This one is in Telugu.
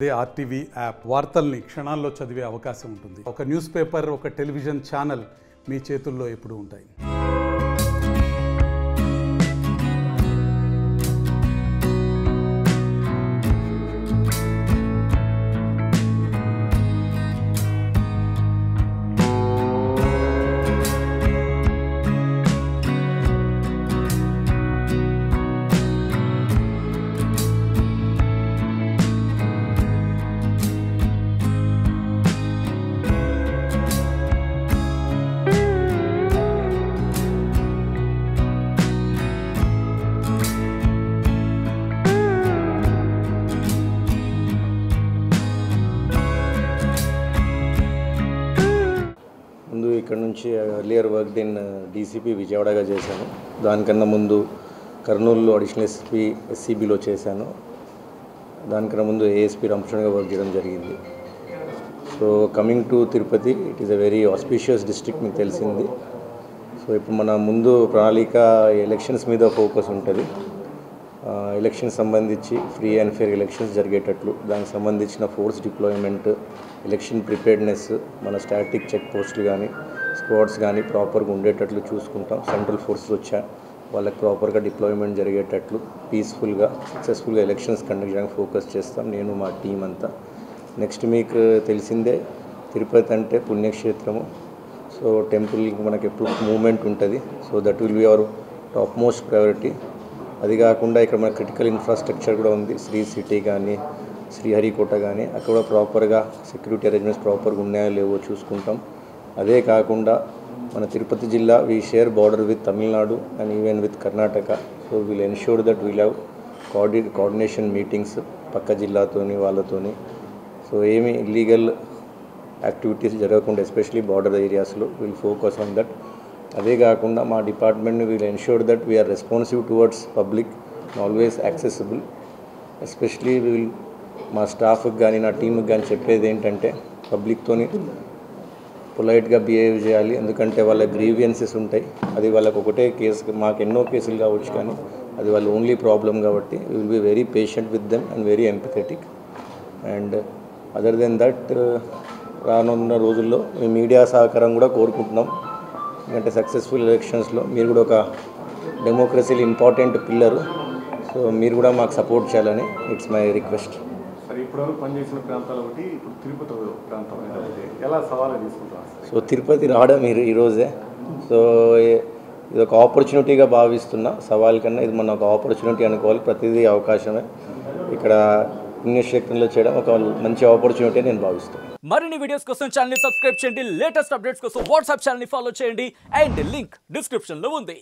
అదే ఆర్టీవీ యాప్ వార్తల్ని క్షణాల్లో చదివే అవకాశం ఉంటుంది. ఒక న్యూస్ పేపర్, ఒక టెలివిజన్ ఛానల్ మీ చేతుల్లో ఎప్పుడూ ఉంటాయి. ముందు ఇక్కడ నుంచి ఎర్లియర్ వర్క్ ఇన్ డీసీపీ విజయవాడగా చేశాను. దానికన్నా ముందు కర్నూలులో అడిషనల్ ఎస్సీబీలో చేశాను. దానికన్నా ముందు ఏఎస్పీ రంపచోడగా వర్క్ చేయడం జరిగింది. So coming to Tirupati, it is a very auspicious district, మీకు తెలిసింది. సో ఇప్పుడు మన ముందు ప్రణాళిక ఎలక్షన్స్ మీద ఫోకస్ ఉంటుంది. ఎలక్షన్ సంబంధించి ఫ్రీ అండ్ ఫెయిర్ ఎలక్షన్స్ జరిగేటట్లు, దానికి సంబంధించిన ఫోర్స్ డిప్లాయ్మెంట్, ఎలక్షన్ ప్రిపేర్డ్నెస్, మన స్టాటిక్ చెక్ పోస్టులు కానీ స్క్వాడ్స్ కానీ ప్రాపర్గా ఉండేటట్లు చూసుకుంటాం. సెంట్రల్ ఫోర్సెస్ వచ్చా వాళ్ళకి ప్రాపర్గా డిప్లాయ్మెంట్ జరిగేటట్లు పీస్ఫుల్గా సక్సెస్ఫుల్గా ఎలక్షన్స్ కండక్ట్ చేయడానికి ఫోకస్ చేస్తాం, నేను మా టీం అంతా. నెక్స్ట్ మీకు తెలిసిందే, తిరుపతి అంటే పుణ్యక్షేత్రము. సో టెంపుల్కి మనకి ఎప్పుడు మూవ్మెంట్ ఉంటుంది. So that will be our top most priority. అది కాకుండా ఇక్కడ మన క్రిటికల్ ఇన్ఫ్రాస్ట్రక్చర్ కూడా ఉంది. శ్రీ సిటీ కానీ శ్రీహరికోట కానీ అక్కడ ప్రాపర్గా సెక్యూరిటీ అరేంజ్మెంట్స్ ప్రాపర్గా ఉన్నాయో లేవో చూసుకుంటాం. అదే కాకుండా మన తిరుపతి జిల్లా we share border with Tamil Nadu and even with Karnataka. So we'll ensure that we'll have coordination meetings పక్క జిల్లాతోని వాళ్ళతోని. సో ఏమి ఇల్లీగల్ యాక్టివిటీస్ జరగకుండా ఎస్పెషలీ బార్డర్ ఏరియాస్లో విల్ ఫోకస్ ఆన్ దట్. అదే కాకుండా మా department will ensure that we are responsive towards public, always accessible. Especially will మా స్టాఫ్కి కానీ నా టీంకి కానీ చెప్పేది ఏంటంటే పబ్లిక్తోని పొలైట్గా బిహేవ్ చేయాలి. ఎందుకంటే వాళ్ళ గ్రీవియన్సెస్ ఉంటాయి. అది వాళ్ళకు ఒకటే కేసు, మాకు ఎన్నో కేసులు కావచ్చు, కానీ అది వాళ్ళ ఓన్లీ ప్రాబ్లం కాబట్టి will be very patient with them and very empathetic. And other than that రానున్న రోజుల్లో మీ మీడియా సహకారం కూడా కోరుకుంటున్నాం. ఎందుకంటే సక్సెస్ఫుల్ ఎలక్షన్స్లో మీరు కూడా ఒక డెమోక్రసీలో ఇంపార్టెంట్ పిల్లరు. సో మీరు కూడా మాకు సపోర్ట్ చేయాలని ఇట్స్ మై రిక్వెస్ట్. సరే, ఇప్పటివరకు పనిచేసిన ప్రాంతాలు ఒకటి, ఇప్పుడు తిరుపతి ప్రాంతం ఎలా సవాలు తీసుకుంటారు? సో తిరుపతి రావడం ఈరోజే. సో ఇది ఒక ఆపర్చునిటీగా భావిస్తున్నా. సవాల్ కన్నా ఇది మన ఒక ఆపర్చునిటీ అనుకోవాలి. ప్రతిదీ అవకాశమే. ఇక్కడ పుణ్యక్షేత్రంలో చేయడం ఒక మంచి ఆపర్చునిటీ నేను భావిస్తాను. మరిన్ని వీడియోస్ కోసం ఛానల్ ని సబ్స్క్రైబ్ చేయండి. లేటెస్ట్ అప్డేట్స్ కోసం వాట్సాప్ ఛానల్ ని ఫాలో చేయండి. అండ్ లింక్ డిస్క్రిప్షన్ లో ఉంది.